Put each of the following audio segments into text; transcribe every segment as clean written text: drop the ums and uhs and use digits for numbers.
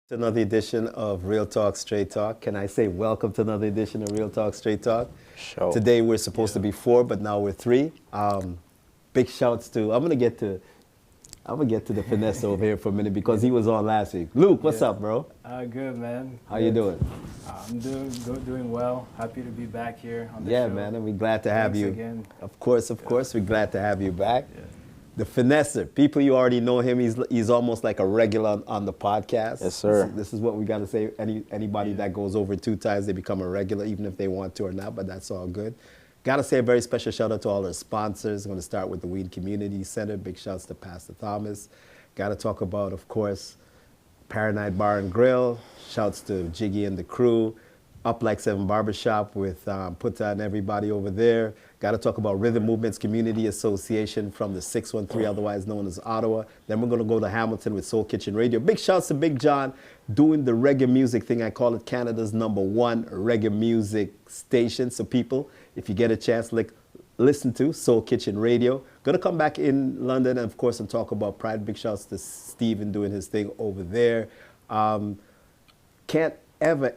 To another edition of Real Talk Straight Talk. Can I say welcome to another edition of Real Talk Straight Talk? Sure. Today we're supposed to be four, but now we're three. Big shouts to I'm gonna get to the Finesser over here for a minute because he was on last week. Luke, what's up, bro? Good, man. How you doing? I'm doing well. Happy to be back here on the show. Yeah, man, and we're glad to have Thanks you. again. Of course, we're glad to have you back. Yeah. The Finesser, people, you already know him. He's almost like a regular on the podcast. Yes, sir. This is what we got to say. Anybody that goes over 2 times, they become a regular, even if they want to or not, but that's all good. Got to say a very special shout out to all our sponsors. I'm going to start with the Weed Community Center. Big shouts to Pastor Thomas. Got to talk about, of course, Paranite Bar and Grill. Shouts to Jiggy and the crew. Up Like 7 Barbershop with Putta and everybody over there. Got to talk about Rhythm Movements Community Association from the 613, otherwise known as Ottawa. Then we're going to go to Hamilton with Soul Kitchen Radio. Big shouts to Big John doing the reggae music thing. I call it Canada's #1 reggae music station. So people, if you get a chance, listen to Soul Kitchen Radio. Going to come back in London, and of course, and talk about Pride. Big shouts to Steven doing his thing over there. Can't ever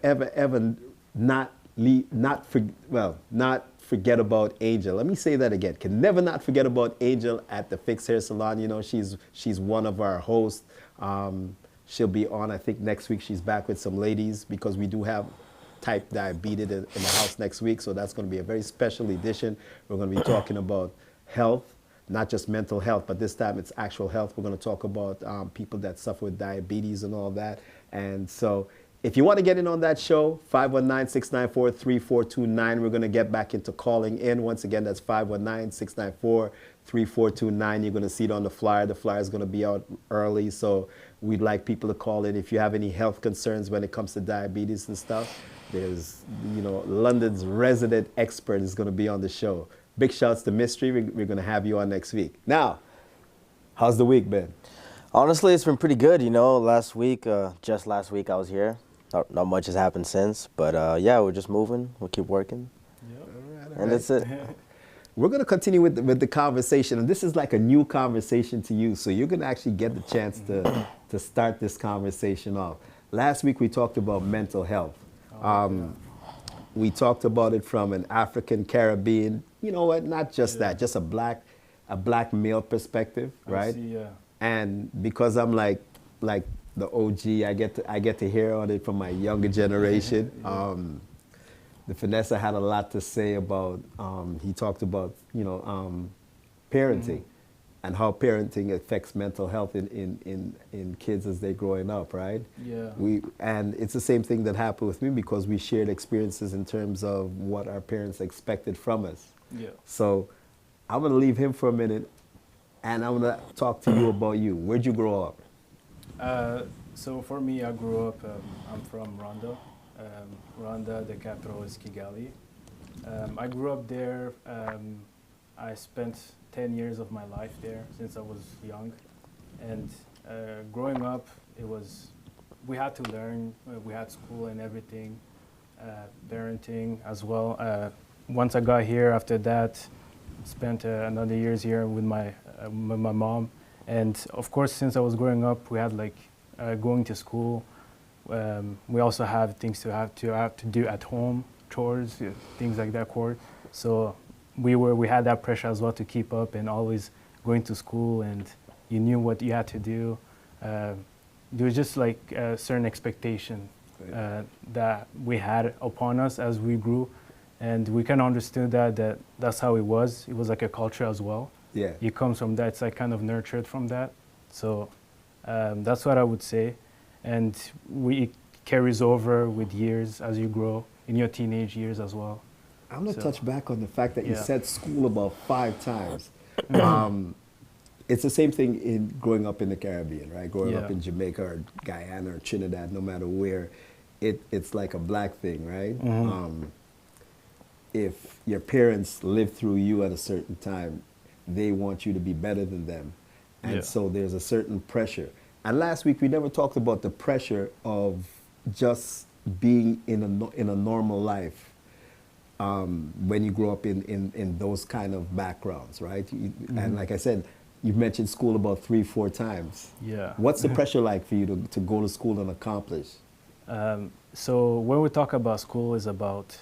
not forget about Angel. Let me say that again. Can never not forget about Angel at the Fix Hair Salon. You know, she's one of our hosts. She'll be on, I think, next week. She's back with some ladies because we do have type diabetes in the house next week. So that's going to be a very special edition. We're going to be talking about health, not just mental health, but this time it's actual health. We're going to talk about people that suffer with diabetes and all that. And so if you want to get in on that show, 519-694-3429. We're going to get back into calling in. Once again, that's 519-694-3429. You're going to see it on the flyer. The flyer is going to be out early, so we'd like people to call in. If you have any health concerns when it comes to diabetes and stuff, there's, London's resident expert is going to be on the show. Big shouts to Mystery. We're going to have you on next week. Now, how's the week been? Honestly, it's been pretty good. Just last week I was here. Not much has happened since, but yeah, we're just moving. We'll keep working. Yep. All right. And that's it. We're going to continue with the conversation, and this is like a new conversation to you, so you're going to actually get the chance to start this conversation off. Last week we talked about mental health. We talked about it from an African Caribbean, you know what, not just that, just a black male perspective, right? I see, yeah. And because I'm like the OG, I get to hear on it from my younger generation. Yeah. The Finesser had a lot to say about. He talked about parenting and how parenting affects mental health in kids as they're growing up, right? Yeah. And it's the same thing that happened with me because we shared experiences in terms of what our parents expected from us. Yeah. So I'm gonna leave him for a minute. And I'm going to talk to you about you. Where'd you grow up? So for me, I grew up, I'm from Rwanda. Rwanda, the capital is Kigali. I grew up there. I spent 10 years of my life there since I was young. And growing up, we had to learn. We had school and everything, parenting as well. Once I got here, after that, spent another years here with my mom, and of course, since I was growing up, we had going to school. We also have things to have to do at home, chores, things like that. So we had that pressure as well to keep up and always going to school, and you knew what you had to do. There was just like a certain expectation that we had upon us as we grew. And we kind of understood that's how it was. It was like a culture as well. Yeah. It comes from that. It's like kind of nurtured from that. So that's what I would say. And it carries over with years as you grow, in your teenage years as well. I'm going to touch back on the fact that you said school about 5 times. It's the same thing in growing up in the Caribbean, right? Growing up in Jamaica or Guyana or Trinidad, no matter where, it's like a black thing, right? Mm-hmm. If your parents lived through you at a certain time, they want you to be better than them. And so there's a certain pressure. And last week we never talked about the pressure of just being in a normal life when you grow up in those kind of backgrounds, right? And like I said, you've mentioned school about 3-4 times. Yeah. What's the pressure like for you to go to school and accomplish? So when we talk about school, is about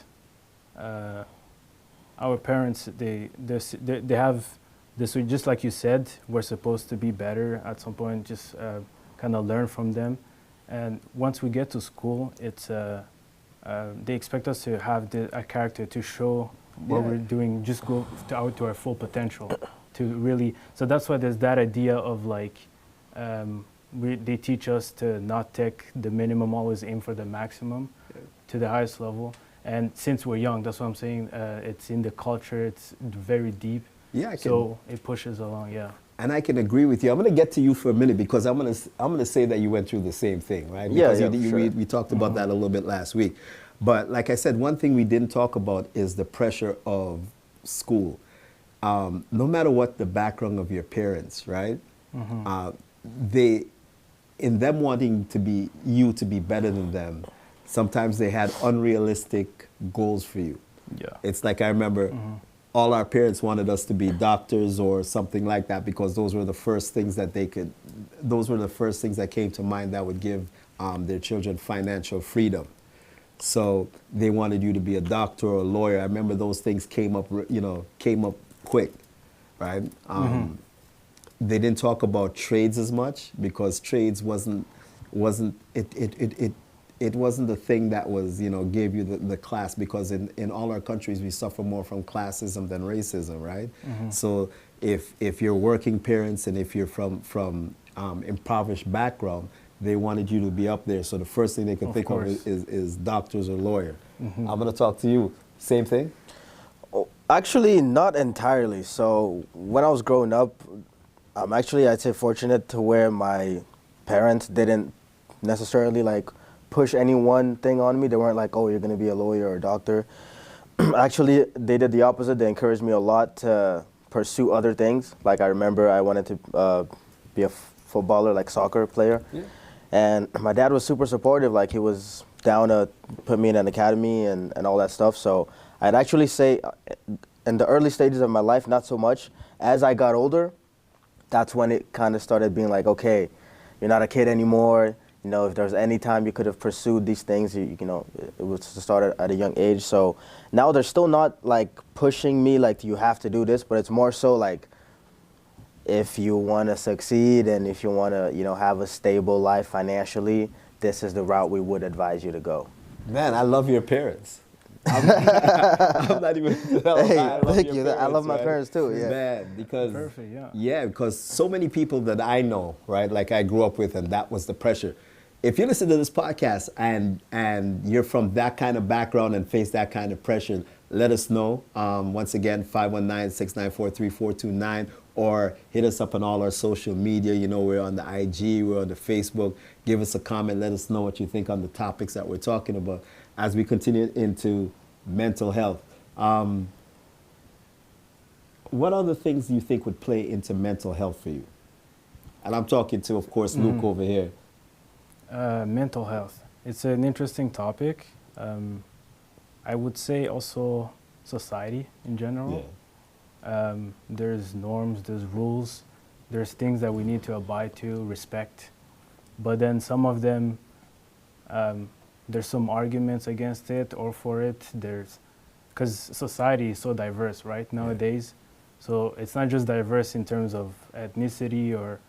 our parents. They have this. Just like you said, we're supposed to be better at some point. Just kind of learn from them, and once we get to school, it's they expect us to have a character to show what we're doing. Just go out to our full potential, to really. So that's why there's that idea of like. They teach us to not take the minimum, always aim for the maximum to the highest level. And since we're young, that's what I'm saying, it's in the culture, it's very deep. Yeah, so it pushes along, yeah. And I can agree with you. I'm going to get to you for a minute because I'm going to say that you went through the same thing, right? Because sure. we talked about that a little bit last week. But like I said, one thing we didn't talk about is the pressure of school. No matter what the background of your parents, right? In them wanting you to be better than them, sometimes they had unrealistic goals for you. Yeah. It's like I remember all our parents wanted us to be doctors or something like that because those were the first things that came to mind that would give their children financial freedom. So they wanted you to be a doctor or a lawyer. I remember those things came up quick, right? They didn't talk about trades as much because trades wasn't the thing that was, gave you the class, because in all our countries we suffer more from classism than racism, right? So if you're working parents and if you're from impoverished background, they wanted you to be up there. So the first thing they could think of is doctors or lawyer. I'm going to talk to you. Same thing? Oh, actually, not entirely. So when I was growing up, I'd say fortunate to where my parents didn't necessarily like push any one thing on me. They weren't like, oh, you're going to be a lawyer or a doctor. Actually, they did the opposite. They encouraged me a lot to pursue other things. Like I remember I wanted to be a footballer, like soccer player. Yeah. And my dad was super supportive. Like he was down to put me in an academy and all that stuff. So I'd actually say in the early stages of my life, not so much. As I got older, that's when it kind of started being like, okay, you're not a kid anymore. If there's any time you could have pursued these things, it was to start at a young age. So now they're still not like pushing me like you have to do this, but it's more so like if you want to succeed and if you want to, have a stable life financially, this is the route we would advise you to go. Man, I love your parents. I'm not even. Thank you. I love my parents too. Yeah. Man, because perfect. Yeah. Yeah, because so many people that I know, right? Like I grew up with, and that was the pressure. If you listen to this podcast and you're from that kind of background and face that kind of pressure, let us know. Once again, 519-694-3429, or hit us up on all our social media. We're on the IG, we're on the Facebook. Give us a comment. Let us know what you think on the topics that we're talking about as we continue into mental health. What other things do you think would play into mental health for you? And I'm talking to, of course, Luke over here. Mental health. It's an interesting topic. I would say also society in general. Yeah. There's norms, there's rules, there's things that we need to abide to, respect. But then some of them, there's some arguments against it or for it. Because society is so diverse, right, nowadays. Yeah. So it's not just diverse in terms of ethnicity or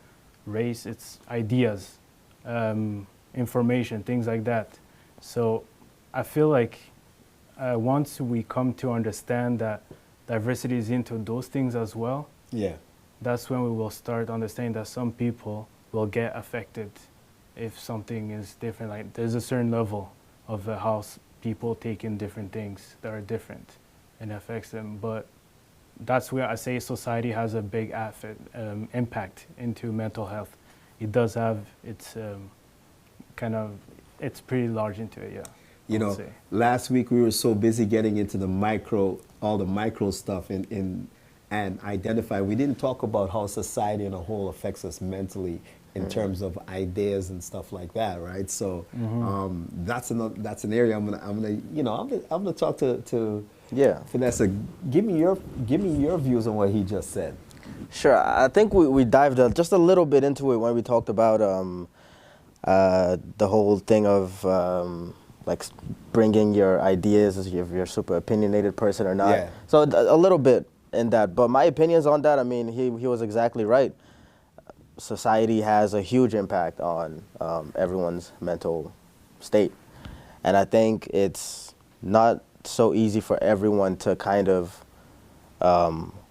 race, it's ideas, information, things like that. So I feel like once we come to understand that diversity is into those things as well, that's when we will start understanding that some people will get affected if something is different. Like there's a certain level of how people take in different things that are different and affects them. But that's where I say society has a big impact into mental health. It does have its it's pretty large into it, yeah. Last week we were so busy getting into all the micro stuff and identify. We didn't talk about how society in a whole affects us mentally in terms of ideas and stuff like that, right? So that's an area I'm gonna talk to Finesser. Give me your views on what he just said. Sure. I think we dived just a little bit into it when we talked about the whole thing of like bringing your ideas, if you're a super opinionated person or not. Yeah. So a little bit in that. But my opinions on that, I mean, he was exactly right. Society has a huge impact on everyone's mental state. And I think it's not so easy for everyone to kind of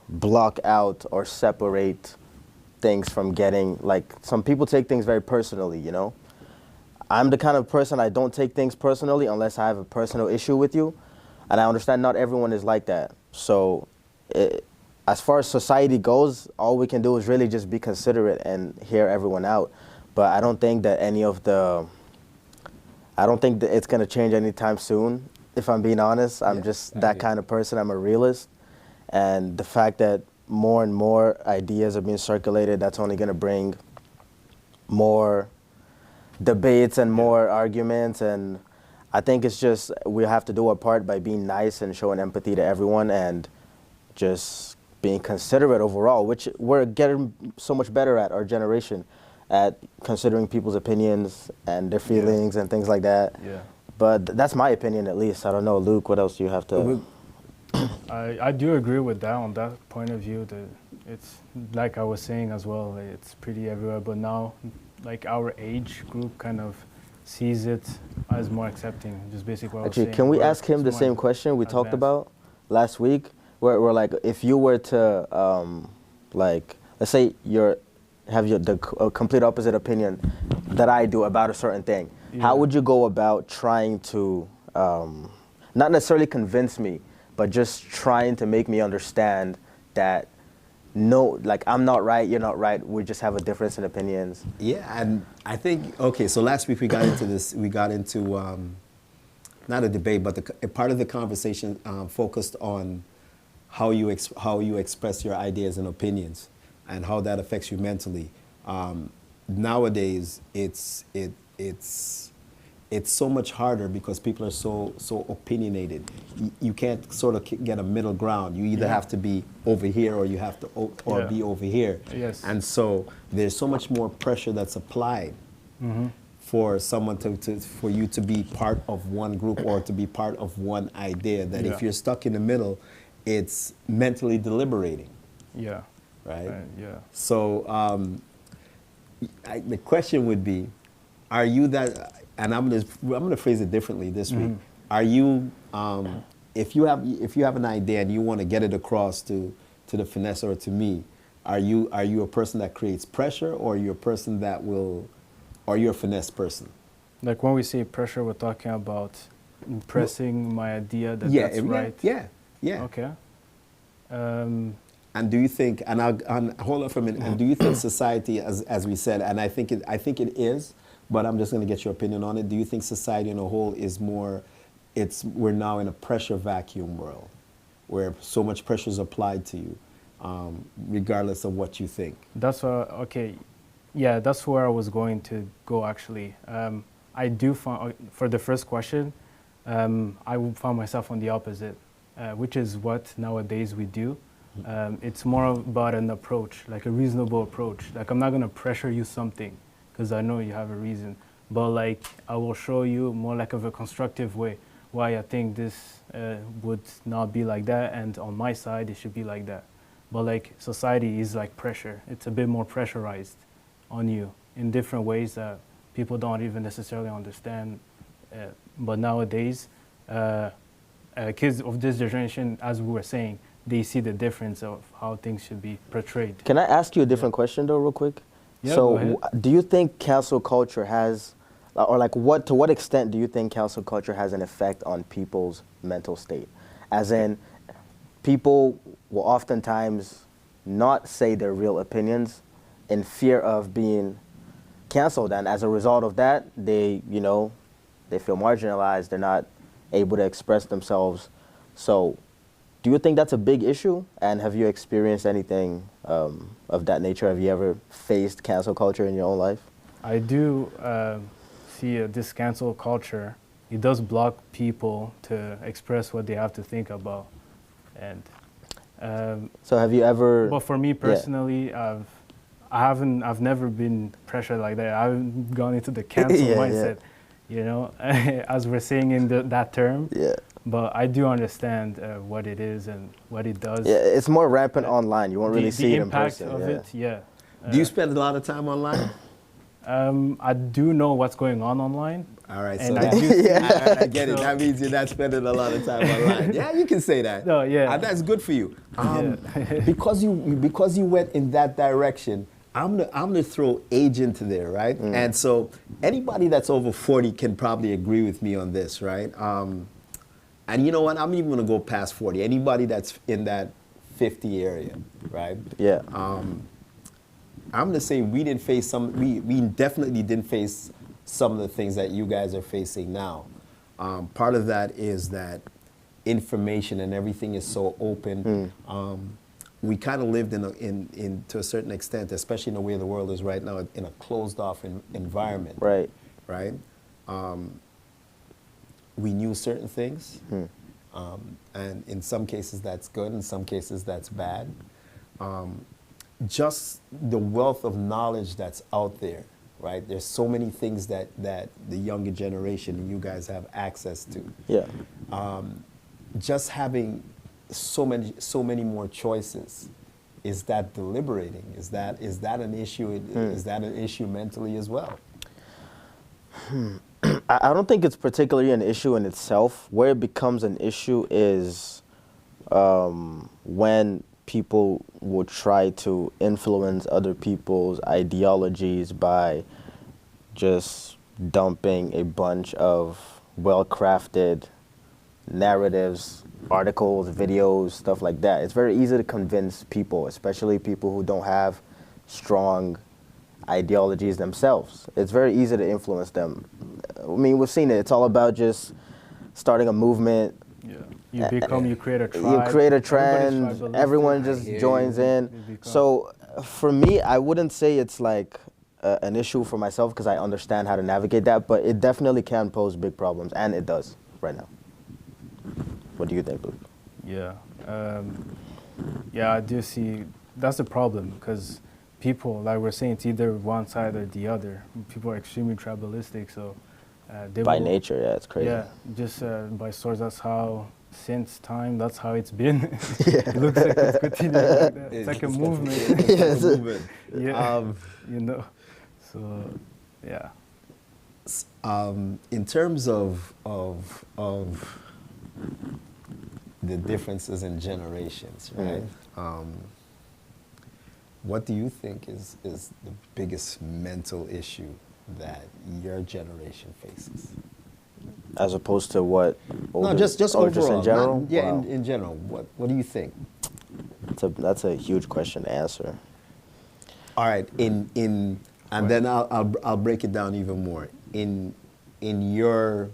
block out or separate things from getting, like, some people take things very personally, you know? I'm the kind of person, I don't take things personally unless I have a personal issue with you. And I understand not everyone is like that. So as far as society goes, all we can do is really just be considerate and hear everyone out. But I don't think that I don't think that it's going to change anytime soon, if I'm being honest. I'm just that kind of person. I'm a realist. And the fact that more and more ideas are being circulated, that's only going to bring more debates and more arguments. And I think it's just, we have to do our part by being nice and showing empathy to everyone and just being considerate overall, which we're getting so much better at, our generation, at considering people's opinions and their feelings and things like that. Yeah. But that's my opinion, at least. I don't know, Luke, what else do you have to... I do agree with that on that point of view. That it's like I was saying as well. It's pretty everywhere, but now, like, our age group kind of sees it as more accepting. Just basically what I was saying. Actually, can we ask him the same question we talked about last week? Where like, if you were to, like, let's say have the complete opposite opinion that I do about a certain thing. Yeah. How would you go about trying to, not necessarily convince me, but just trying to make me understand that, no, like, I'm not right, you're not right, we just have a difference in opinions? Yeah, and I think, okay, so last week we got into this, not a debate, but a part of the conversation focused on how you express your ideas and opinions and how that affects you mentally. Nowadays, it's so much harder because people are so opinionated. You can't sort of get a middle ground. You either have to be over here or you have to be over here. Yes. And so there's so much more pressure that's applied for someone for you to be part of one group or to be part of one idea, that if you're stuck in the middle, it's mentally deliberating. Yeah. Right? Yeah. So the question would be, are you that? And I'm gonna phrase it differently this week. Are you, if you have an idea and you want to get it across to the Finesser or to me, are you a person that creates pressure, or are you a person that will, or you're a finesse person? Like, when we say pressure, we're talking about impressing my idea that that's right. Yeah. Okay. And do you think? And hold on for a minute. And do you think society, as we said, and I think it is. But I'm just going to get your opinion on it. Do you think society in a whole is more, we're now in a pressure vacuum world where so much pressure is applied to you, regardless of what you think? That's okay. Yeah, that's where I was going to go, actually. I do find, for the first question, I found myself on the opposite, which is what nowadays we do. It's more about an approach, like a reasonable approach. Like, I'm not going to pressure you something, because I know you have a reason. But, like, I will show you more like of a constructive way why I think this would not be like that, and on my side it should be like that. But, like, society is like pressure. It's a bit more pressurized on you in different ways that people don't even necessarily understand. But nowadays, kids of this generation, as we were saying, they see the difference of how things should be portrayed. Can I ask you a different question, though, real quick? Yeah, so do you think cancel culture has, or like to what extent do you think cancel culture has an effect on people's mental state? As in, people will oftentimes not say their real opinions in fear of being canceled, and as a result of that, they feel marginalized, they're not able to express themselves. So do you think that's a big issue? And have you experienced anything of that nature? Have you ever faced cancel culture in your own life? I do see this cancel culture. It does block people to express what they have to think about. And So have you ever? But for me personally, I've never been pressured like that. I haven't gone into the cancel Yeah, mindset, you know, as we're saying in that term. Yeah. But I do understand what it is and what it does. Yeah, it's more rampant online. You won't really see it in impact person. of Yeah. it, yeah. Do you spend a lot of time online? I do know what's going on online. All right, And so I that, do see- I get it. So- That means you're not spending a lot of time online. Yeah, you can say that. No, yeah. That's good for you. Yeah. because you went in that direction. I'm gonna throw age into there, right? And so anybody that's over 40 can probably agree with me on this, right? And you know what? I'm even gonna go past 40. Anybody that's in that 50 area, right? Yeah. I'm gonna say we didn't face we definitely didn't face some of the things that you guys are facing now. Part of that is that information and everything is so open. We kind of lived in to a certain extent, especially in the way the world is right now, in a closed off environment. Right. Right. We knew certain things, and in some cases that's good, in some cases that's bad. Just the wealth of knowledge that's out there, right? There's so many things that the younger generation and you guys have access to. Yeah. Just having so many more choices, is that deliberating? Is that an issue? Is that an issue mentally as well? I don't think it's particularly an issue in itself. Where it becomes an issue is when people will try to influence other people's ideologies by just dumping a bunch of well-crafted narratives, articles, videos, stuff like that. It's very easy to convince people, especially people who don't have strong ideologies themselves. It's very easy to influence them. I mean, we've seen it. It's all about just starting a movement. Yeah. You create a tribe. You create a Everybody's trend. tribalistic. Everyone just joins in. So for me, I wouldn't say it's like an issue for myself because I understand how to navigate that, but it definitely can pose big problems, and it does right now. What do you think, Luke? Yeah. Yeah, I do see that's the problem because people, like we're saying, it's either one side or the other. People are extremely tribalistic, so they By will- nature, yeah, it's crazy. Yeah, just by source, that's how, since time, that's how it's been. It looks like it's continuing like that. It's like a movement. It's a movement. Yeah, you know, so, yeah. In terms of the differences in generations, right? What do you think is the biggest mental issue that your generation faces? As opposed to what? No, just or overall. just in general? Not- yeah, Wow. in general. What do you think? That's a huge question to answer. All right, and then I'll break it down even more. In your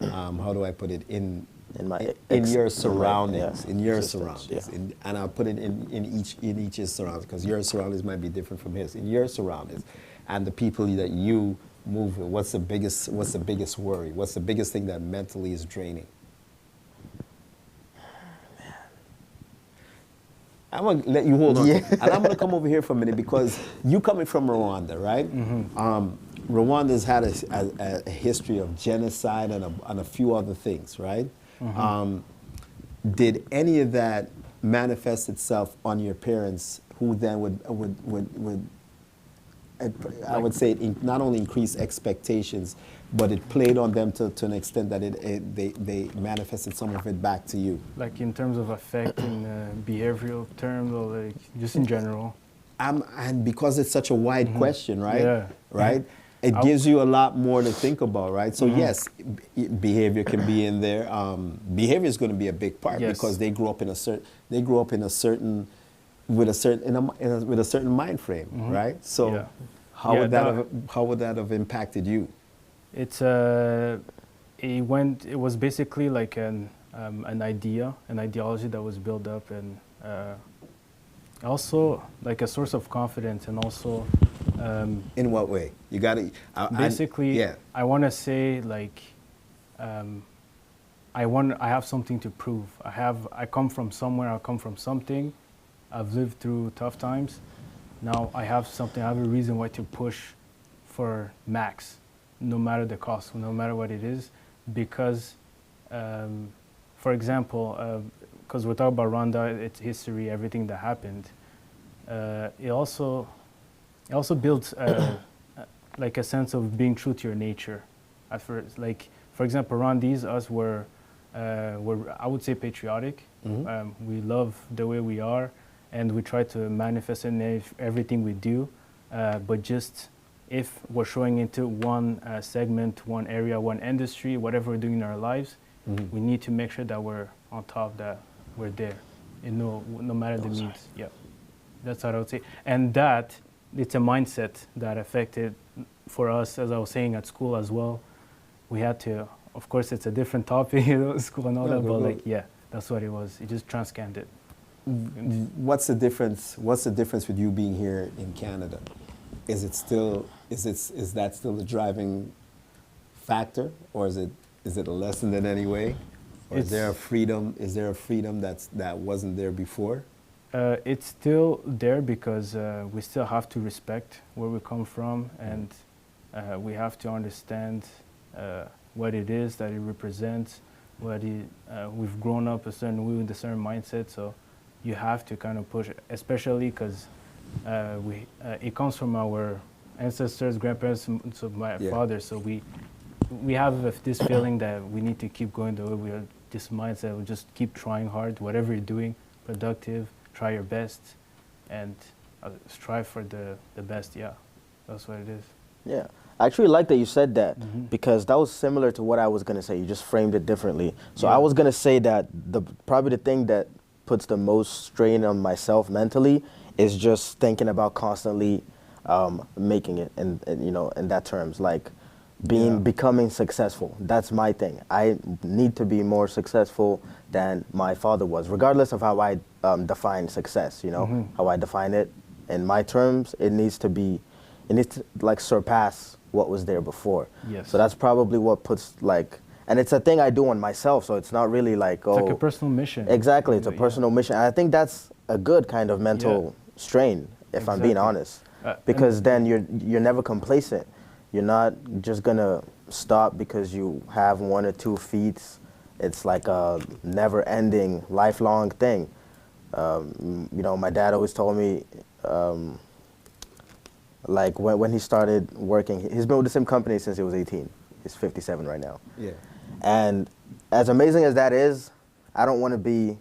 how do I put it? In your surroundings, in your existence, surroundings, yeah. and I'll put it in each's surroundings because your surroundings might be different from his. In your surroundings, and the people that you move with, what's the biggest worry? What's the biggest thing that mentally is draining? I'm going to let you hold on. Yeah. And I'm going to come over here for a minute because you coming from Rwanda, right? Rwanda's had a history of genocide and a few other things, right? Did any of that manifest itself on your parents, who then would I would say not only increase expectations, but it played on them to an extent that they manifested some of it back to you? Like in terms of effect in behavioral terms or like just in general? And because it's such a wide question, right? Yeah. Right? It gives you a lot more to think about, right? So yes, behavior can be in there. Behavior is going to be a big part because they grew up in a certain with a certain mind frame, right? So how would that have impacted you? It's it was basically like an ideology that was built up, and also like a source of confidence, and also in what way? You got to basically. I want to say like I have something to prove. I come from somewhere. I come from something. I've lived through tough times. Now I have something. I have a reason why to push for max, no matter the cost, no matter what it is, because, for example, because we're talking about Rwanda, its history, everything that happened. It also builds like a sense of being true to your nature. At first, like for example, Rwandese, us were I would say patriotic. We love the way we are, and we try to manifest in everything we do. But just if we're showing into one segment, one area, one industry, whatever we're doing in our lives, we need to make sure that we're on top, that we're there, no matter the means. Yeah, that's what I would say. And that, it's a mindset that affected for us, as I was saying, at school as well. We had to, of course, it's a different topic, school and all that, but like, yeah, that's what it was. It just transcanned it. What's the difference? What's the difference with you being here in Canada? Is that still the driving factor, or is it a lesson in any way? Or is there a freedom? Is there a freedom that wasn't there before? It's still there because we still have to respect where we come from, and we have to understand what it is that it represents. We've grown up a certain way with a certain mindset, so you have to kind of push it, especially because it comes from our ancestors, grandparents, so my father. So we have this feeling that we need to keep going the way we are. This mindset, we just keep trying hard, whatever you're doing, productive. Try your best, and strive for the best. Yeah, that's what it is. Yeah, I actually like that you said that, because that was similar to what I was gonna say. You just framed it differently. So I was gonna say that probably the thing that puts the most strain on myself mentally is just thinking about constantly making it, and in that terms, like becoming successful. That's my thing. I need to be more successful than my father was, regardless of how I define success. How I define it in my terms. It needs to like surpass what was there before. Yes. So that's probably what puts like, and it's a thing I do on myself. So it's not really like it's like a personal mission. Exactly, it's a personal mission. And I think that's a good kind of mental strain, if I'm being honest, because then you're never complacent. You're not just gonna stop because you have 1 or 2 feats. It's like a never-ending, lifelong thing. My dad always told me, like when he started working, he's been with the same company since he was 18. He's 57 right now. Yeah. And as amazing as that is, I don't want to be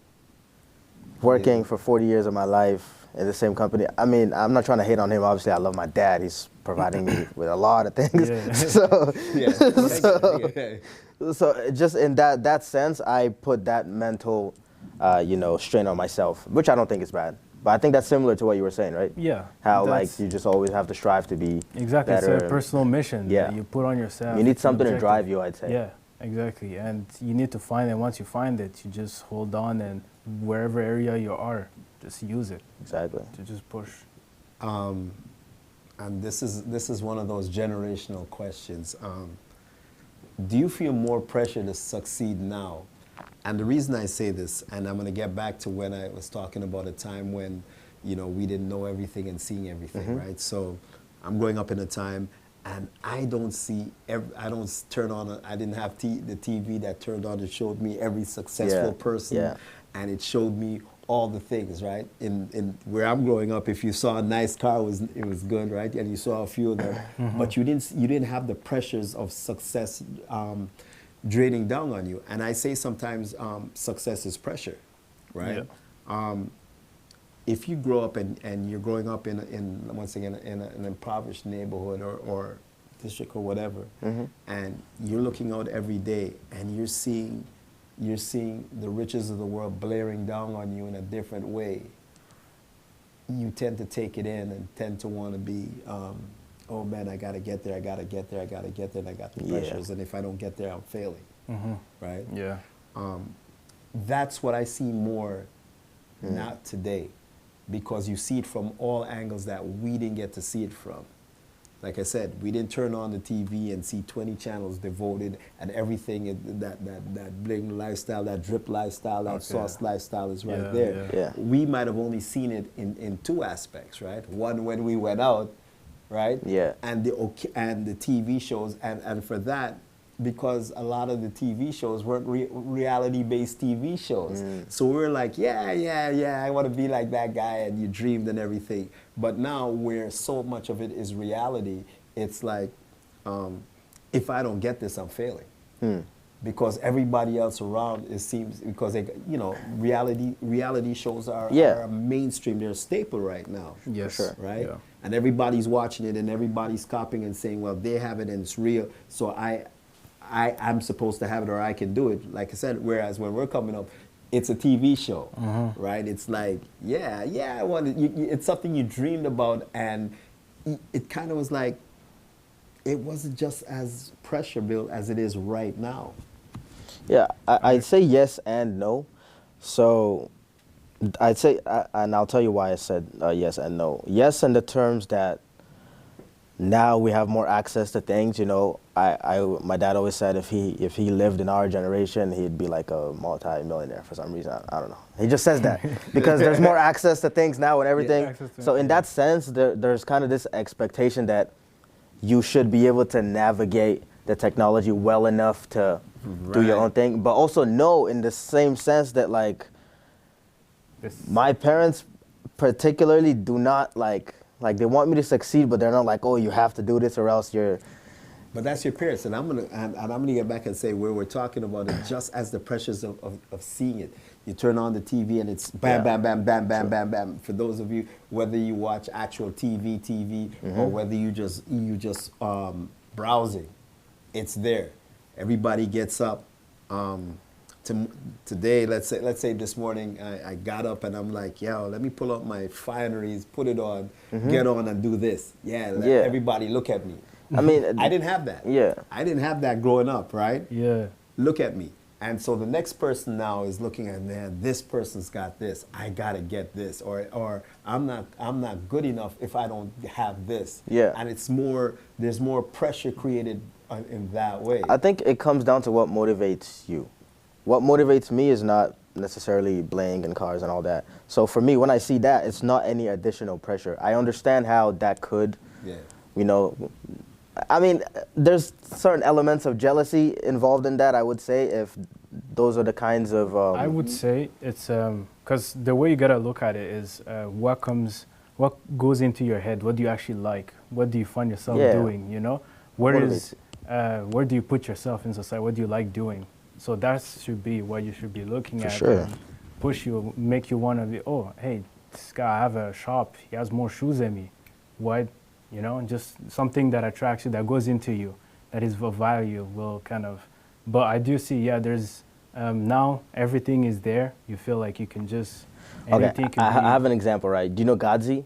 working for 40 years of my life in the same company. I mean, I'm not trying to hate on him. Obviously, I love my dad. He's providing me with a lot of things. So just in that sense, I put that mental, strain on myself, which I don't think is bad. But I think that's similar to what you were saying, right? Yeah. How like you just always have to strive to be better. It's a personal mission that you put on yourself. You need something to drive you, I'd say. Yeah, exactly. And you need to find it. Once you find it, you just hold on, and wherever area you are, just use it. Exactly. To just push. And this is one of those generational questions. Do you feel more pressure to succeed now? And the reason I say this, and I'm going to get back to when I was talking about a time when, we didn't know everything and seeing everything, right? So I'm growing up in a time, and I don't turn on, I didn't have the TV that turned on and showed me every successful person, and it showed me all the things, right? In where I'm growing up, if you saw a nice car, it was good, right? And you saw a few of them, but you didn't have the pressures of success draining down on you. And I say sometimes success is pressure, right? Yeah. If you grow up and you're growing up in once again in an impoverished neighborhood or district or whatever, and you're looking out every day and you're seeing the riches of the world blaring down on you in a different way, you tend to take it in and tend to want to be, oh man, I gotta get there, and I got the pressures, and if I don't get there, I'm failing, right? Yeah. That's what I see more not today, because you see it from all angles that we didn't get to see it from. like I said, we didn't turn on the TV and see 20 channels devoted and everything that bling lifestyle, that drip lifestyle, that sauce lifestyle is right there. Yeah. We might have only seen it in two aspects, right? One, when we went out, right? Yeah. And the TV shows, and for that, because a lot of the TV shows weren't reality-based TV shows. So we were like, I want to be like that guy, and you dreamed and everything. But now where so much of it is reality, it's like, if I don't get this, I'm failing. Because everybody else around, it seems, because they, reality shows are mainstream, they're a staple right now. Yes. For sure. Right? Yeah. And everybody's watching it and everybody's copying and saying, well, they have it and it's real, so I'm supposed to have it or I can do it. Like I said, whereas when we're coming up, it's a TV show, right? It's like, I want it. It's something you dreamed about, and it kind of was like, it wasn't just as pressure built as it is right now. Yeah, I'd say yes and no. So I'd say, and I'll tell you why I said yes and no. Yes, in the terms that now we have more access to things. My dad always said if he lived in our generation, he'd be like a multi-millionaire for some reason. I don't know. He just says that because there's more access to things now and everything. So in that sense, there's kind of this expectation that you should be able to navigate the technology well enough to do your own thing, but also no, in the same sense that like my parents particularly do not like they want me to succeed, but they're not like, oh, you have to do this or else you're. But that's your parents, and I'm gonna get back and say where we're talking about it just as the pressures of seeing it. You turn on the TV and it's bam, bam, bam, bam, bam, bam, bam. For those of you, whether you watch actual TV, or whether you just browsing, it's there. Everybody gets up. Today, let's say this morning, I got up and I'm like, yo, let me pull up my fineries, put it on, get on and do this. Let everybody look at me. I mean, I didn't have that. Yeah. I didn't have that growing up, right? Yeah. Look at me. And so the next person now is looking at, man, this person's got this. I gotta get this, or I'm not good enough if I don't have this. Yeah. And there's more pressure created in that way. I think it comes down to what motivates you. What motivates me is not necessarily bling and cars and all that. So for me, when I see that, it's not any additional pressure. I understand how that could, I mean, there's certain elements of jealousy involved in that, I would say, if those are the kinds of... I would say it's, because the way you gotta look at it is what goes into your head, what do you actually like? What do you find yourself doing, Where do you put yourself in society? What do you like doing? So that should be what you should be looking at. Sure. And push you, make you want to be, oh, hey, this guy, I have a shop, he has more shoes than me. What? Just something that attracts you, that goes into you, that is of value will kind of, but I do see, there's, now everything is there. You feel like you can just, anything okay, can I have an example, right? Do you know Godzi?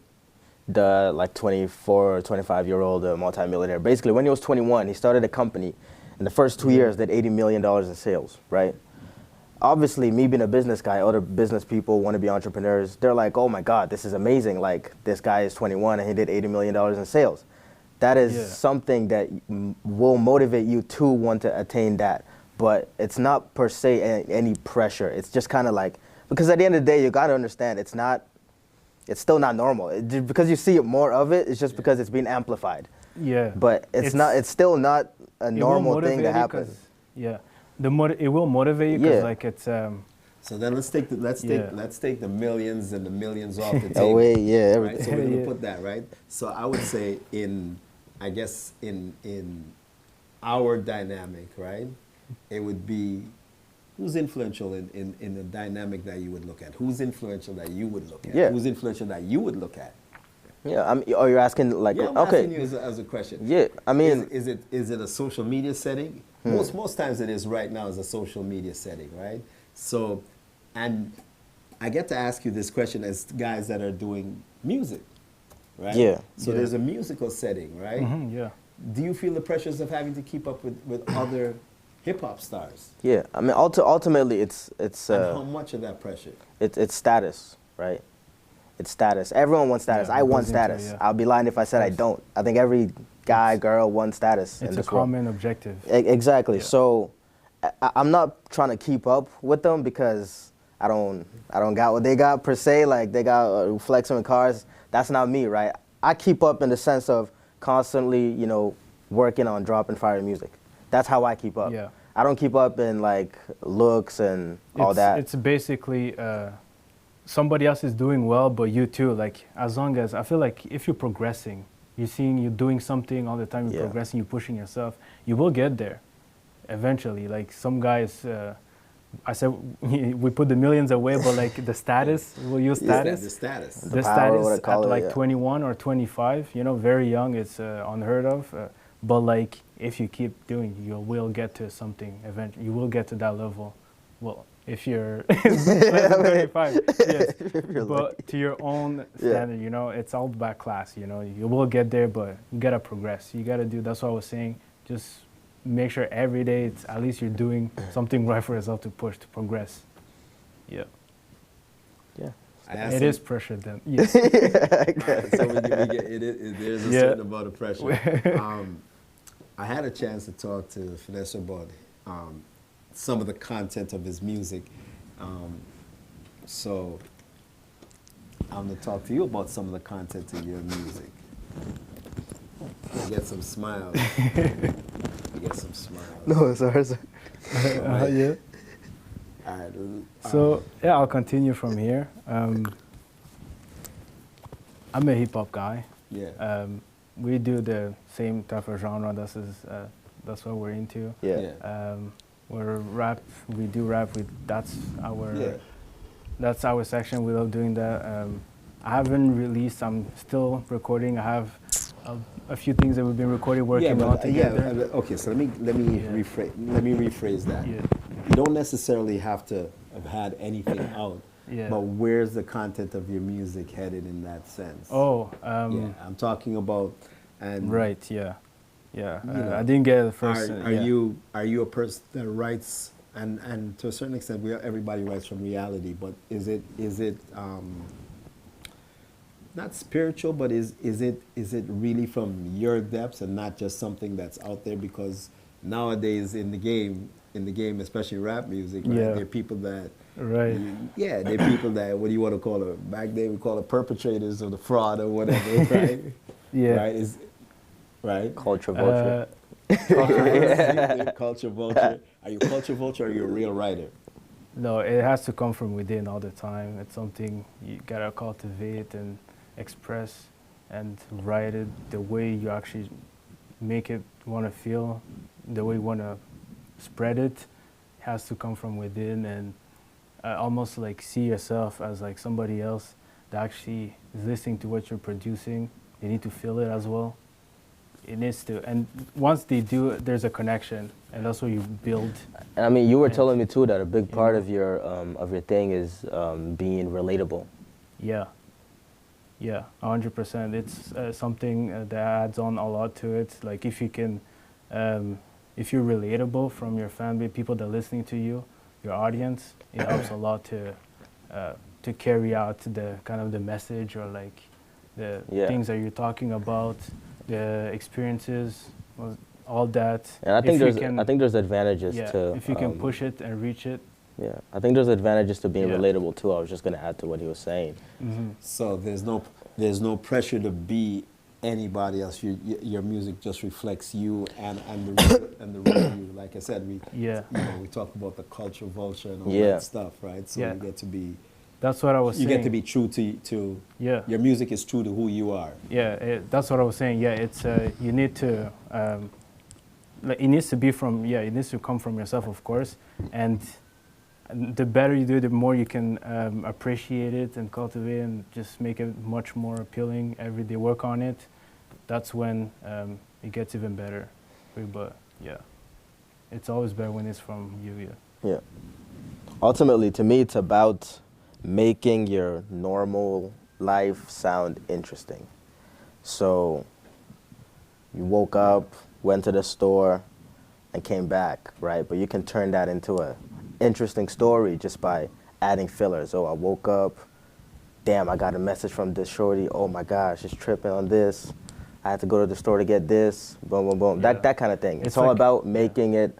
The 24 or 25-year-old multimillionaire. Basically, when he was 21, he started a company. In the first 2 years, did $80 million in sales, right? Obviously, me being a business guy, other business people want to be entrepreneurs. They're like, oh my God, this is amazing. Like, this guy is 21 and he did $80 million in sales. That is something that will motivate you to want to attain that. But it's not per se any pressure. It's just kind of like, because at the end of the day, you got to understand, it's still not normal. Because you see more of it, it's just because it's being amplified. Yeah. But it's still not a normal thing that happens. It will motivate you because like it's So then let's take the millions and the millions off the table. Away, Right? everything. So we're gonna put that, right? So I would say in our dynamic, right? It would be who's influential in the dynamic that you would look at? Who's influential that you would look at? Yeah. Who's influential that you would look at? Yeah, are you asking like? Yeah, I'm okay. asking you as a question. Yeah, I mean, is it a social media setting? Most times it is right now is a social media setting, right? So, and I get to ask you this question as guys that are doing music, right? Yeah. So there's a musical setting, right? yeah. Do you feel the pressures of having to keep up with other hip hop stars? Yeah, I mean, ultimately, it's And how much of that pressure? it's status, right? It's status. Everyone wants status. Yeah, I it want goes into it, status. yeah. I'll be lying if I said I don't. I think every guy, girl, one status. in It's a this world. common objective. Exactly. Yeah. So I'm not trying to keep up with them because I don't got what they got per se. Like they got flexing cars. That's not me, right? I keep up in the sense of constantly, working on dropping fire music. That's how I keep up. Yeah. I don't keep up in like looks and all that. It's basically somebody else is doing well, but you too. Like as long as I feel like if you're progressing, you're doing something all the time. You're Yeah. progressing. You're pushing yourself. You will get there, eventually. Like some guys, I said we put the millions away, but like the status, we'll use status. The status. The power, what status they call at it, like yeah. 21 or 25, very young. It's unheard of. But like if you keep doing, you will get to something eventually. You will get to that level. Well, if you're less than 25, yes. You're lucky. But to your own standard, it's all about class. You will get there, but you gotta progress. You gotta do. That's what I was saying. Just make sure every day it's at least you're doing something right for yourself to push to progress. Yeah. Yeah. It is pressure then. Yes. So there's a Yeah. certain amount of pressure. I had a chance to talk to Finesser about some of the content of his music. So I'm going to talk to you about some of the content of your music. I get some smiles. I get some smiles. No, sorry. Yeah. All right. So I'll continue from here. I'm a hip hop guy. Yeah. We do the same type of genre. That's what we're into. Yeah. We're rap. We do rap. That's Yeah. our section. We love doing that. I haven't released. I'm still recording. I have a few things that we've been recording, working on together. Okay, so let me rephrase that. Yeah. You don't necessarily have to have had anything out, Yeah. but where's the content of your music headed in that sense? Oh. Yeah, I'm talking about, and Right. Yeah. Yeah. You know, I didn't get the first. Are you a person that writes, and to a certain extent, everybody writes from reality, but is it not spiritual, but is it really from your depths and not just something that's out there? Because nowadays in the game, especially rap music, right, Yeah. there are people that Right. there are people that, what do you want to call it? Back then we call it perpetrators of the fraud or whatever, right? Yeah. Right. Right. Culture vulture. Culture vulture. Are you a culture vulture or are you a real writer? No, it has to come from within all the time. It's something you gotta cultivate and express and write it the way you actually make it want to feel, the way you want to spread it. Has to come from within and almost like see yourself as like somebody else that actually is listening to what you're producing. They need to feel it as well. It needs to, and once they do, there's a connection, and that's what you build. And I mean, you were Yeah. telling me too that a big part of your thing is being relatable. Yeah. Yeah, 100%. It's something that adds on a lot to it. Like if you can, if you're relatable from your family, people that are listening to you, your audience, it helps a lot to carry out the kind of the message or like the Yeah. things that you're talking about, the experiences, all that. And I think If you there's can- I think there's advantages yeah, to if you can push it and reach it. Yeah, I think there's advantages to being Yeah. relatable too. I was just gonna add to what he was saying. Mm-hmm. So there's no pressure to be anybody else. Your music just reflects you and the real you. Like I said, Yeah. we talk about the culture vulture and all Yeah. that stuff, right? So Yeah. you get to be That's what I was saying. get to be true to Yeah. your music is true to who you are. Yeah, that's what I was saying. Yeah, it's you need to like it needs to be from it needs to come from yourself, of course, and the better you do it, the more you can appreciate it and cultivate and just make it much more appealing. Every day, work on it. That's when it gets even better. But yeah, it's always better when it's from you. Yeah. Yeah. Ultimately, to me, it's about making your normal life sound interesting. So you woke up, went to the store, and came back, right? But you can turn that into a interesting story just by adding fillers. Oh, I woke up, damn, I got a message from this shorty. Oh my gosh, she's tripping on this. I had to go to the store to get this, boom, boom, boom. Yeah. That kind of thing. It's It's all like- about making it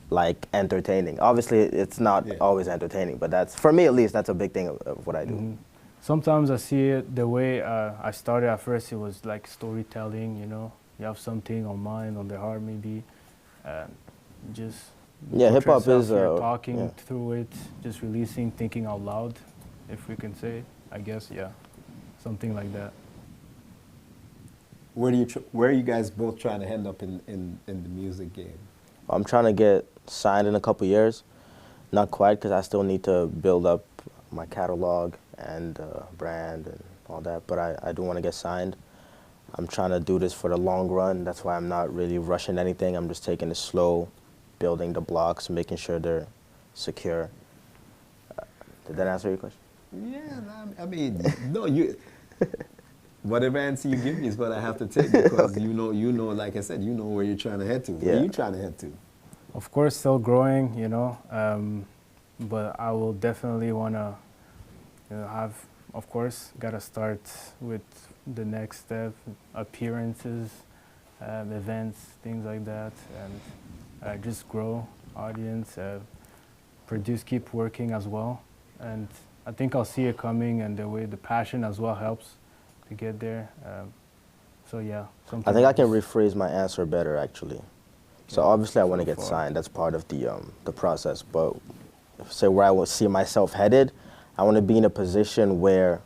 like entertaining. Obviously, it's not Yeah. always entertaining, but that's, for me at least, that's a big thing of what I do. Mhm. Sometimes I see it the way I started at first. It was like storytelling, you have something on mind, on the heart maybe, just Yeah, put hip-hop yourself is, here talking yeah. through it, just releasing, thinking out loud, if we can say, I guess, yeah, something like that. Where are you guys both trying to end up in the music game? I'm trying to get signed in a couple years. Not quite, because I still need to build up my catalog and brand and all that, but I do want to get signed. I'm trying to do this for the long run. That's why I'm not really rushing anything. I'm just taking it slow, building the blocks, making sure they're secure. Did that answer your question? Yeah, I mean, no, whatever answer you give me is what I have to take because you know, like I said, you know where you're trying to head to. Where Yeah. are you trying to head to? Of course, still growing, but I will definitely want to have, of course, got to start with the next step, appearances, events, things like that, and just grow audience, produce, keep working as well. And I think I'll see it coming, and the way the passion as well helps to get there. So yeah, something I think I like can this. rephrase my answer better, actually. So Yeah, obviously I want to so get far. signed. That's part of the process. But say where I will see myself headed, I want to be in a position where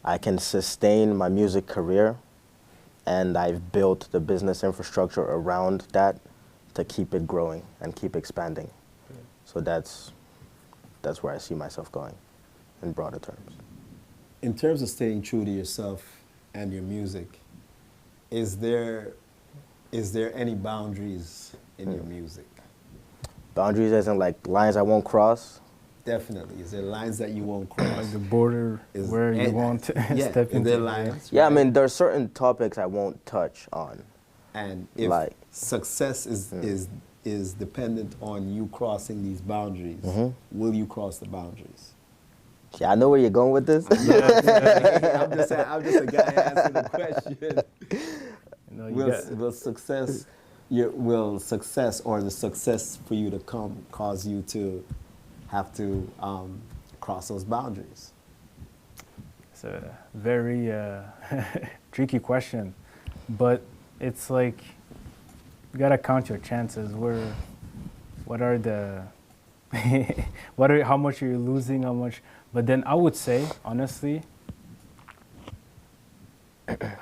I can sustain my music career, and I've built the business infrastructure around that to keep it growing and keep expanding. So that's where I see myself going in broader terms. In terms of staying true to yourself and your music, is there any boundaries in your music? Boundaries as in like lines I won't cross. Definitely. Is there lines that you won't cross? Like the border Is- where you and- want to yeah, step is into. there lines? Yeah, I right? mean, there are certain topics I won't touch on. And if Like- success is dependent on you crossing these boundaries, will you cross the boundaries? Yeah, I know where you're going with this. I'm just a guy answering the question. Will success or the success for you to come cause you to have to cross those boundaries? It's a very tricky question, but it's like you gotta count your chances. What are the how much are you losing? How much? But then I would say, honestly,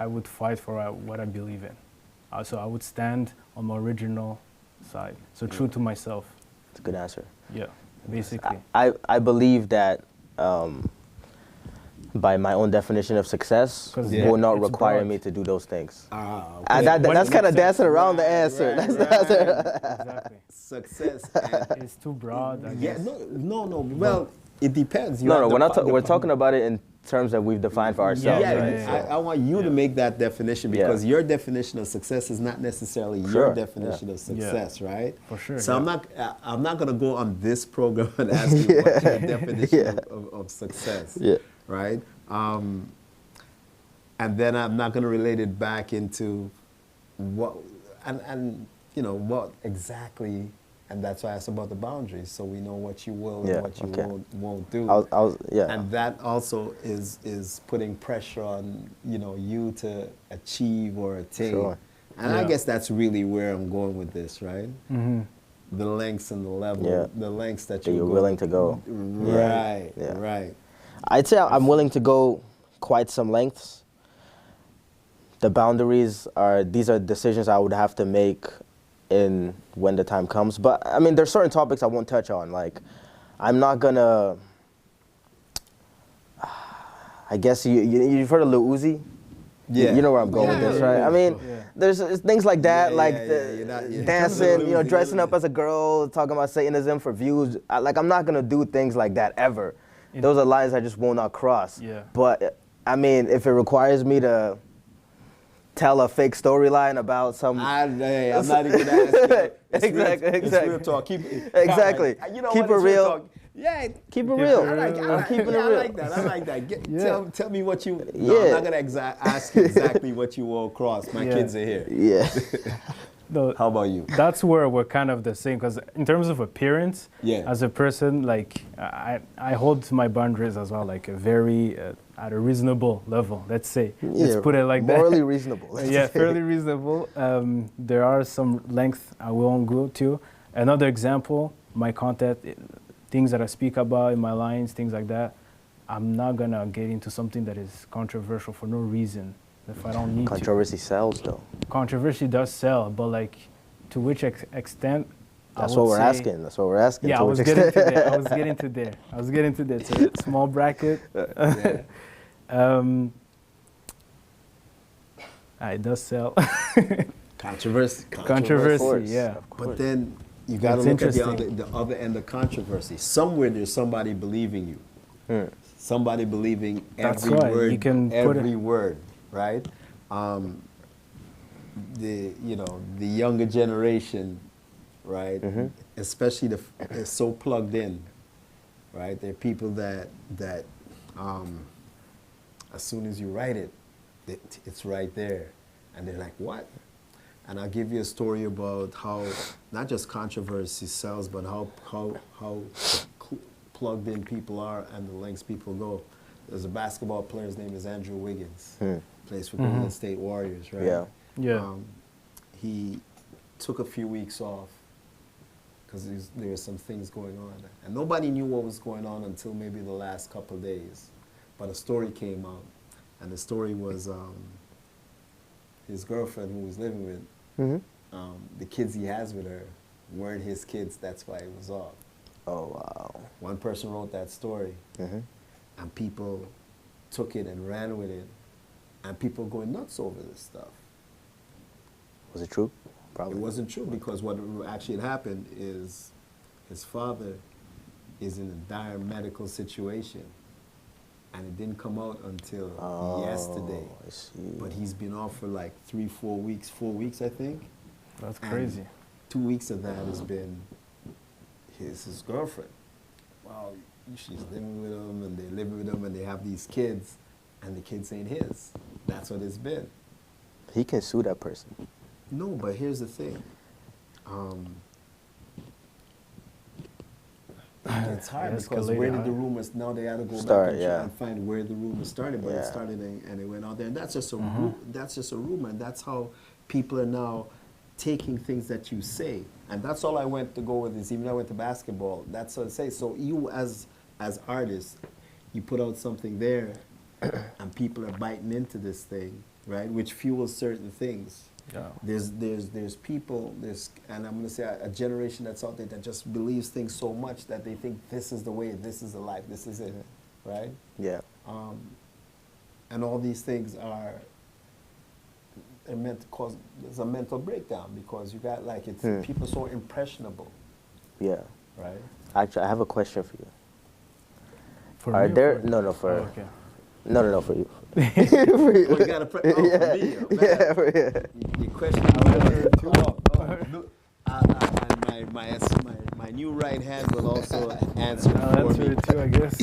I would fight for what I believe in. So I would stand on my original side. So true to myself. It's a good answer. Yeah, basically. I believe that by my own definition of success 'Cause, will not it's require broad. me to do those things. Okay. And that's kind of dancing around the answer. Right, That's the right. answer. Exactly. Success and It's too broad, I yeah, guess. no. Well, it depends. You No, have no, to we're not. find the We're talking about it in terms that we've defined for ourselves. Yeah, right? yeah. I want you to make that definition Yeah. because your definition of success is not necessarily your Sure, definition yeah. of success, right? For sure, So yeah. I'm not gonna go on this program and ask you what your definition Yeah. of success, Yeah. right? And then I'm not gonna relate it back into what and what exactly. And that's why I asked about the boundaries, so we know what you will Yeah, and what you okay. won't do. Yeah. And that also is putting pressure on you to achieve or attain. Sure. And I Yeah. guess that's really where I'm going with this, right? Mm-hmm. The lengths and the level, Yeah. the lengths that That you're go- willing to go. Right, Yeah. right. I'd say I'm willing to go quite some lengths. The boundaries these are decisions I would have to make in when the time comes. But I mean, there's certain topics I won't touch on. Like, I'm not gonna. I guess you've heard of Lil Uzi. Yeah. You know where I'm going with this, right? I mean, Yeah. there's things like that, Yeah, like yeah, the yeah, you're not- yeah. dancing, Lil Uzi, dressing Lil up as a girl, talking about Satanism for views. I'm not gonna do things like that ever. It- Those are lines I just will not cross. Yeah. But I mean, if it requires me to tell a fake storyline about some I'm not even gonna ask you. It's Exactly, real, exactly. It's real talk. Keep Exactly. You know Keep what? it It's real. talk. Yeah, Keep it Keep real. it I like, real. I'm keeping it yeah, real. I like that. I like that. Yeah. Tell me what you. No, I'm Yeah. not gonna ask you exactly what you will cross. My Yeah. kids are here. Yeah. No, How about you? that's where we're kind of the same because in terms of appearance, Yeah. as a person, like I hold my boundaries as well, like a very at a reasonable level. Let's say, let's put it like morally that. reasonable. Yeah, fairly reasonable. There are some length I won't go to. Another example, my content, things that I speak about in my lines, things like that. I'm not gonna get into something that is controversial for no reason if I don't need to. Controversy sells, though. Controversy does sell, but like to which extent? That's I what would we're say- asking. That's what we're asking. Yeah, To I which was getting to extent- there. I was getting to there. I was getting to there. It's a small bracket. Yeah. It does sell. Controversy. Controversy, Of course, yeah. of course. But then you got to It's look at interesting. the other end of controversy. Somewhere there's somebody believing you. Somebody believing That's every right. word, You can put every it- word, right? The younger generation, right? Especially they're so plugged in, right? They're people that as soon as you write it, it's right there, and they're like, what? And I'll give you a story about how not just controversy sells, but how plugged in people are and the lengths people go. There's a basketball player, his name is Andrew Wiggins, plays for Golden State Warriors, right? Yeah. Yeah. He took a few weeks off because there were some things going on. And nobody knew what was going on until maybe the last couple of days. But a story came out, and the story was his girlfriend who he was living with, the kids he has with her weren't his kids, that's why it was off. Oh, wow. One person wrote that story, and people took it and ran with it, and people going nuts over this stuff. Was it true? Probably. It wasn't true because what actually had happened is his father is in a dire medical situation, and it didn't come out until yesterday. I see. But he's been off for like 4 weeks, I think. That's And crazy. 2 weeks of that has been his girlfriend. Well, she's living with him, and they're living with him, and they have these kids, and the kids ain't his. That's what it's been. He can sue that person. No, but here's the thing. It's hard because Escalated where did the high. rumors, now they had to go Start, back and try yeah. and find where the rumors started, but it Yeah. started and it went out there. And that's just a rumor, and that's how people are now taking things that you say. And that's all I went to go with is even I went to basketball, that's what I say. So you as artists, you put out something there and people are biting into this thing, right? Which fuels certain things. Yeah. There's people, and I'm gonna say a generation that's out there that just believes things so much that they think this is the way, this is the life, this is it, right? Yeah. And all these things are meant to cause, there's a mental breakdown because you got like, it's people so impressionable, Yeah. right? Actually, I have a question for you. For Are me or there for- no for Oh, okay. no for you. Oh, you got a for me, man. Yeah, for you. Your question and my new right hand will also answer I'll for answer me. it too, I guess.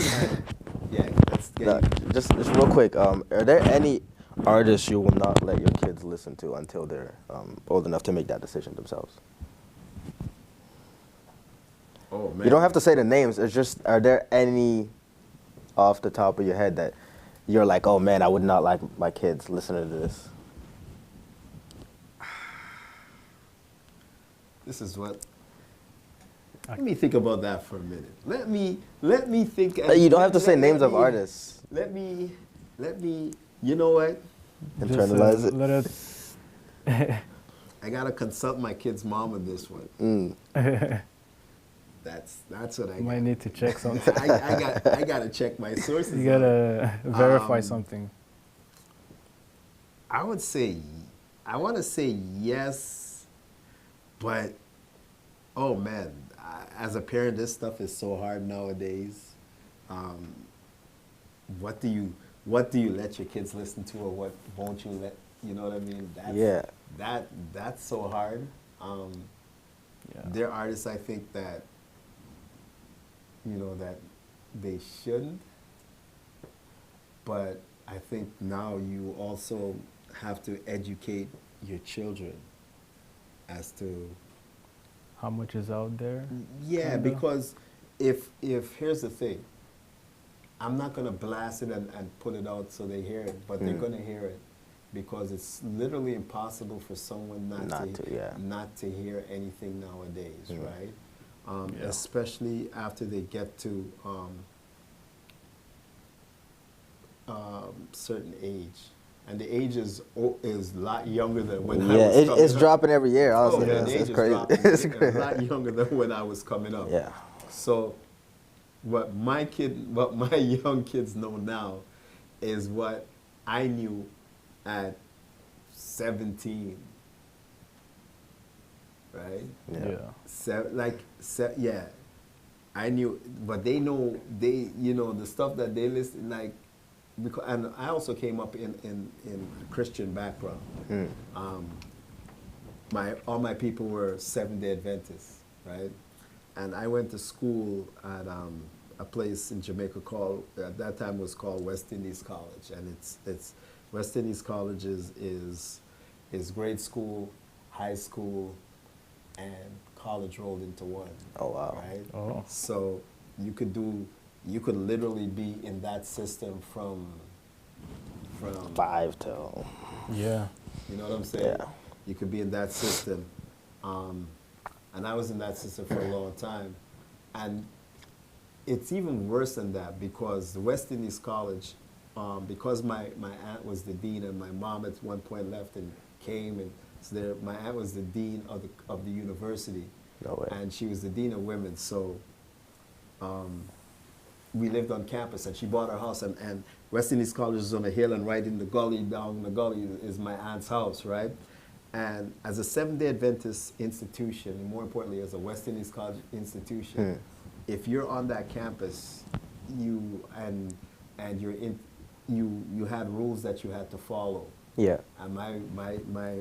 Yeah, let's get No, you. just real quick. Are there any artists you will not let your kids listen to until they're old enough to make that decision themselves? Oh man, You don't have to say the names. It's just, are there any off the top of your head that you're like, oh man, I would not like my kids listening to this? This is what. Let me think about that for a minute. Let me think. You don't have to say names of me- artists. Let me. You know what? Internalize it. Let it. I gotta consult my kid's mom on this one. Mm. That's what I Might got. need to check something. I gotta check my sources. You on it. gotta verify something. I would say, I want to say yes, but oh man, as a parent, this stuff is so hard nowadays. What do you let your kids listen to, or what won't you let? You know what I mean? Yeah. That's so hard. Yeah. There are artists I think that that they shouldn't. But I think now you also have to educate your children as to How much is out there? yeah, Kinda. because if here's the thing, I'm not gonna blast it and put it out so they hear it, but they're gonna hear it because it's literally impossible for someone not to hear anything nowadays, right? Yeah. Especially after they get to certain age, and the age is a lot younger than when I was coming it's up. dropping every year. Honestly, the it's age is crazy. dropping. It's A crazy. lot younger than when I was coming up. Yeah. So, what my young kids know now is what I knew at 17. Right? Yeah. I knew, but they know the stuff that they listen like. Because, and I also came up in a Christian background. All my people were Seventh-day Adventists, right? And I went to school at a place in Jamaica called, at that time was called West Indies College, and it's West Indies College is grade school, high school, and college rolled into one. Oh wow. Right? Oh. So you could literally be in that system from 5 till. Yeah. you know what I'm saying? Yeah. You could be in that system. And I was in that system for a long time. And it's even worse than that because the West Indies College, because my aunt was the dean and my mom at one point left and came, and so my aunt was the dean of the university. No way. And she was the dean of women. So we lived on campus, and she bought our house, and West Indies College is on a hill, and right in the gully, down the gully is my aunt's house, right? And as a Seventh-day Adventist institution, and more importantly, as a West Indies College institution, if you're on that campus, you had rules that you had to follow. Yeah. And my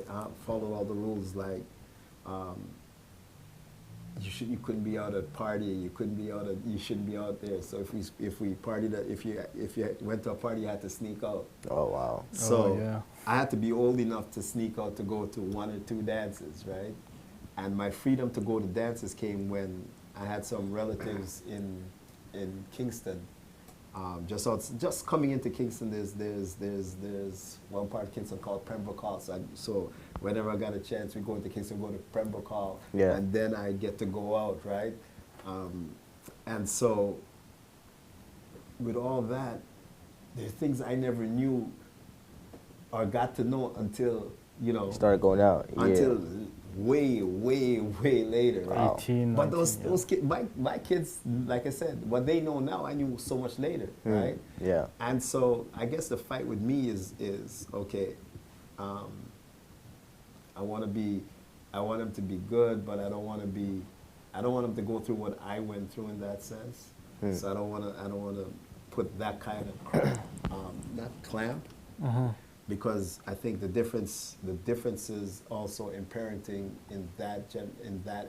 aunt followed all the rules, like you couldn't be out at party, you shouldn't be out there. So if we partied, if you went to a party, you had to sneak out. Oh wow. So yeah. I had to be old enough to sneak out to go to 1 or 2 dances, right? And my freedom to go to dances came when I had some relatives in Kingston. Just coming into Kingston, there's one part of Kingston called Pembroke Hall. So whenever I got a chance, we go into Kingston, go to Pembroke Hall, Yeah. and then I get to go out, right? And so with all that, there's things I never knew or got to know until Started going out. Yeah. until way later, right? Wow. 18, But 19, those kids, my kids, like I said, what they know now, I knew so much later, right? Yeah. And so I guess the fight with me is okay. I want them to be good, but I don't want them to go through what I went through in that sense. So I don't want to put that kind of not clamp. Because I think the differences also in parenting in that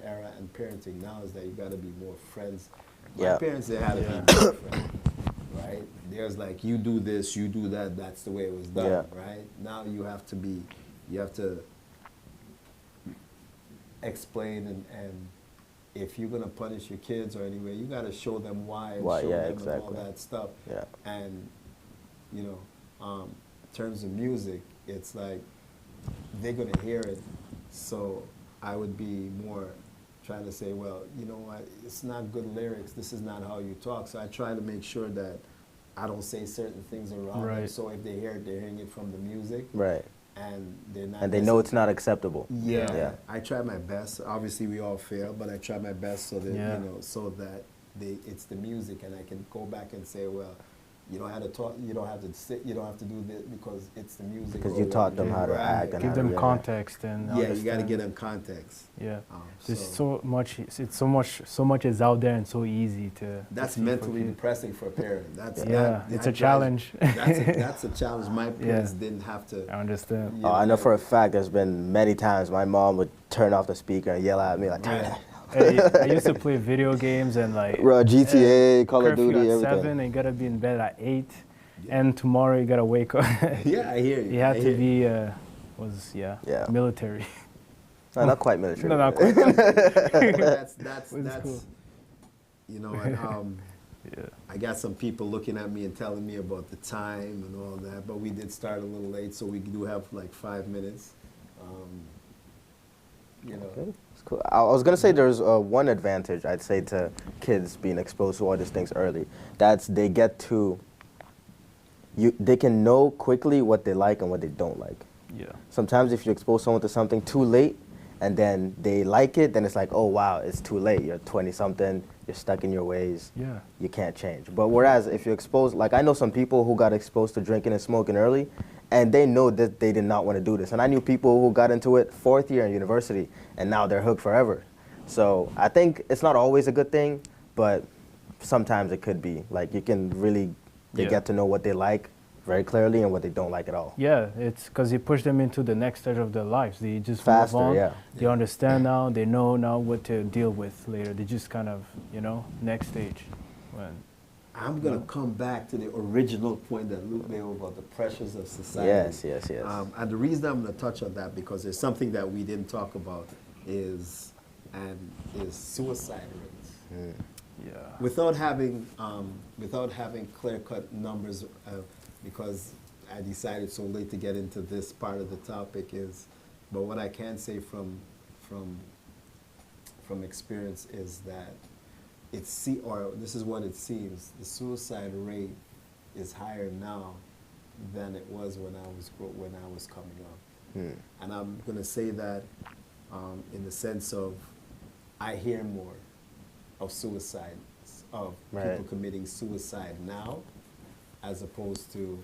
era and parenting now is that you got to be more friends. Yeah. My parents, they had to be more friends, right? There's like, you do this, you do that. That's the way it was done, Yeah. right? Now you have to explain and if you're gonna punish your kids or anyway, you got to show them why and Why, show yeah, them exactly. and all that stuff. Yeah. And in terms of music, it's like they're going to hear it. So I would be more trying to say, well, you know what, it's not good lyrics. This is not how you talk. So I try to make sure that I don't say certain things around them. Right. So if they hear it, they're hearing it from the music. Right. And they're not. And they know it's not acceptable. Yeah. Yeah. I try my best. Obviously, we all fail, but I try my best so that Yeah. so that it's the music, and I can go back and say, well, you don't have to talk. You don't have to sit. You don't have to do this because it's the music. Because you taught them how to Right. act and Give how them to context and Yeah, you got to understand. get them context. Yeah. There's So so much. It's so much is out there and so easy to. that's see for mentally kids. depressing for a parent. That's Yeah, it's a challenge. That's a challenge. My parents Yeah. didn't have to. I understand. you Oh, I know like- for a fact there's been many times my mom would turn off the speaker and yell at me like, turn Right. it I used to play video games and like GTA, Call of curfew Duty, at everything. 7 and you gotta be in bed at 8, and tomorrow you gotta wake up. Yeah, I hear you. You had I to hear you. be Yeah. military. No, not quite military. No, not quite. That's Which is cool. you know, and, Yeah. I got some people looking at me and telling me about the time and all that, but we did start a little late, so we do have like 5 minutes. You know, Okay, that's cool. I was gonna say there's one advantage I'd say to kids being exposed to all these things early. That's they get to. They can know quickly what they like and what they don't like. Yeah. Sometimes if you expose someone to something too late, and then they like it, then it's like, oh wow, it's too late. You're 20 something. You're stuck in your ways. Yeah. You can't change. But whereas if you expose, like I know some people who got exposed to drinking and smoking early, and they know that they did not want to do this. And I knew people who got into it 4th year in university, and now they're hooked forever. So I think it's not always a good thing, but sometimes it could be. Like you can really, they Yeah. get to know what they like very clearly and what they don't like at all. Yeah, it's because you push them into the next stage of their lives. They just Faster, move on. yeah. They understand now. They know now what to deal with later. They just kind of, next stage. When I'm gonna come back to the original point that Luke made about the pressures of society. Yes. And the reason I'm gonna touch on that because there's something that we didn't talk about is suicide rates. yeah, Without having clear-cut numbers, because I decided so late to get into this part of the topic but what I can say from experience is that this is what it seems, the suicide rate is higher now than it was when I was coming up. And I'm going to say that in the sense of I hear more of suicide, of Right. people committing suicide now, as opposed to,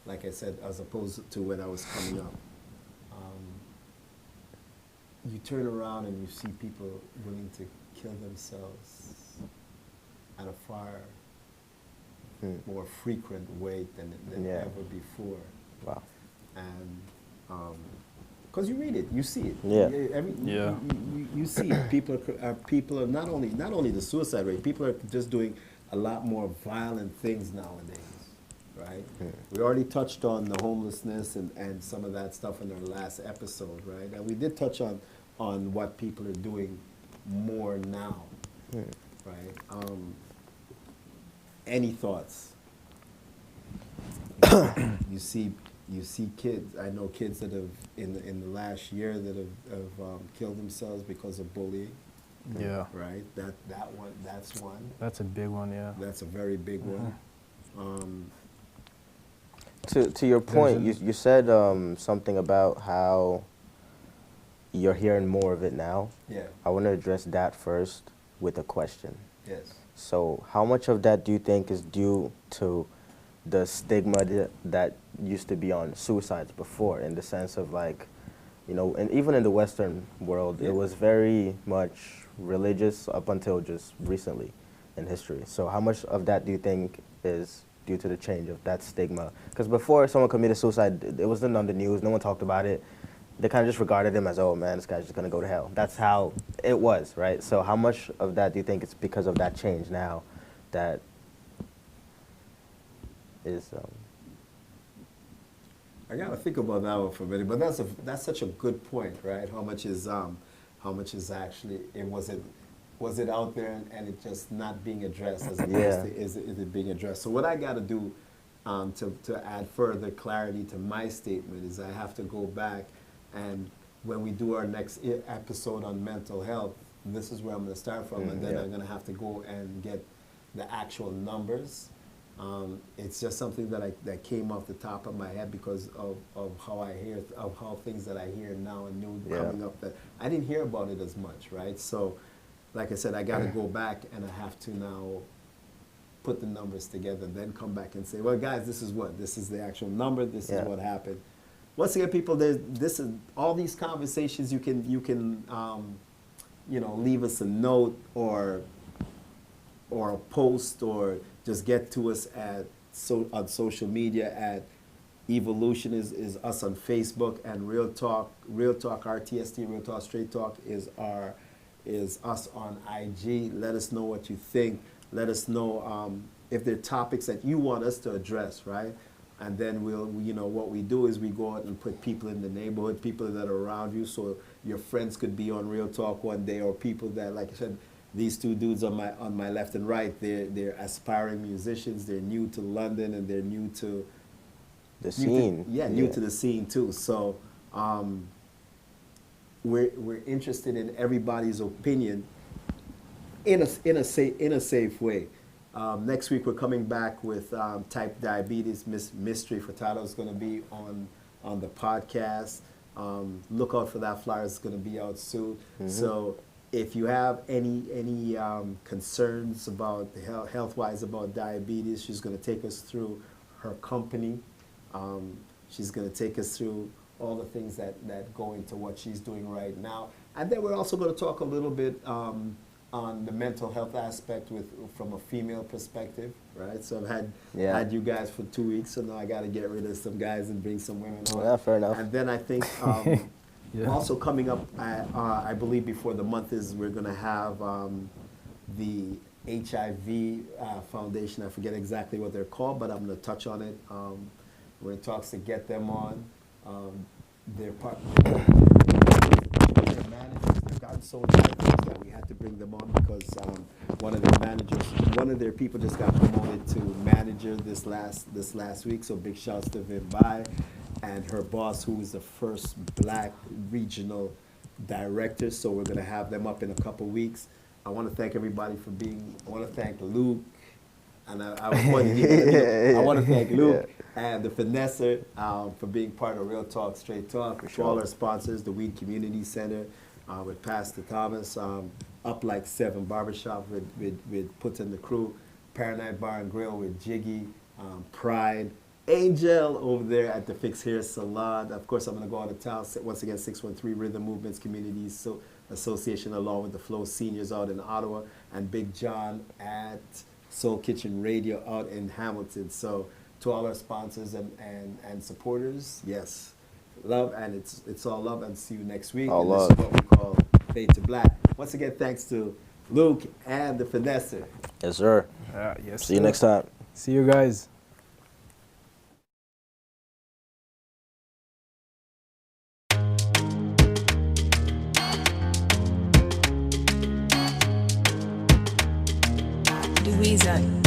like I said, as opposed to when I was coming up. You turn around and you see people willing to kill themselves at a far more frequent rate than Yeah. ever before. Wow. And because you read it, you see it. Yeah. Yeah. You see it. People are not only the suicide rate. People are just doing a lot more violent things nowadays, right? We already touched on the homelessness and some of that stuff in our last episode, right? And we did touch on what people are doing more now, right? Any thoughts? You see kids. I know kids that have in the last year that have killed themselves because of bullying. yeah. Right. That's one. That's a big one. Yeah. That's a very big one. To your point, you said something about how you're hearing more of it now. Yeah. I want to address that first with a question. Yes. So how much of that do you think is due to the stigma that used to be on suicides before, in the sense of like, and even in the Western world, Yeah. it was very much religious up until just recently in history. So how much of that do you think is due to the change of that stigma? Because before someone committed suicide, it wasn't on the news, no one talked about it. They kind of just regarded him as, oh man, this guy's just gonna go to hell. That's how it was, right? So how much of that do you think it's because of that change now that is... I gotta think about that one for a minute, but that's such a good point, right? How much is actually was it out there and it just not being addressed as opposed Yeah. to is it being addressed? So what I got to do to add further clarity to my statement is I have to go back and when we do our next episode on mental health, this is where I'm going to start from, and then yeah. I'm going to have to go and get the actual numbers. It's just something that came off the top of my head because of how things that I hear now and new Yeah. coming up that I didn't hear about it as much, right? So, like I said, I got to go back and I have to now put the numbers together, then come back and say, well, guys, this is the actual number. This Yeah. is what happened. Once again, people, this is all these conversations. You can leave us a note or a post or just get to us on social media at Evolution is us on Facebook, and Real Talk RTST, Real Talk Straight Talk is our is us on IG. Let us know what you think. Let us know if there are topics that you want us to address, right? And then what we do is we go out and put people in the neighborhood, people that are around you, so your friends could be on Real Talk one day, or people that, like I said, these two dudes on my left and right, they're aspiring musicians. They're new to London, and they're new to The scene. new to the scene too. So we're interested in everybody's opinion in a safe way. Next week we're coming back with type diabetes mystery. Furtado is going to be on the podcast. Look out for that flyer. It's going to be out soon. Mm-hmm. So if you have any concerns about health-wise about diabetes, she's going to take us through her company. She's going to take us through all the things that go into what she's doing right now. And then we're also going to talk a little bit on the mental health aspect from a female perspective, right? So I've had you guys for 2 weeks, so now I got to get rid of some guys and bring some women on. Yeah, fair enough. And then I think also coming up, I believe before the month is, we're going to have the HIV Foundation. I forget exactly what they're called, but I'm going to touch on it. We're in talks to get them on. Their managers, they've gotten so diverse that we had to bring them on because one of their people just got promoted to manager this last week. So big shouts to Vimbai and her boss, who is the first black regional director. So we're gonna have them up in a couple weeks. I want to thank everybody for being. I want to thank Luke, and I want to thank Luke and the Finesser for being part of Real Talk, Straight Talk. For all our sponsors, the Weed Community Center with Pastor Thomas, Up Like 7 Barbershop with Puts in the Crew, Paradise Bar and Grill with Jiggy, Pride, Angel over there at the Fix Hair Salon. Of course, I'm going to go out of town. Once again, 613 Rhythm Movements Communities Association, along with the Flow Seniors out in Ottawa, and Big John at Soul Kitchen Radio out in Hamilton. So to all our sponsors and supporters, yes, love, and it's all love, and see you next week. All love. This is what we call Fade to Black. Once again, thanks to Luke and the Finesser. Yes, sir. Yes. See you next time. See you guys. Louisa.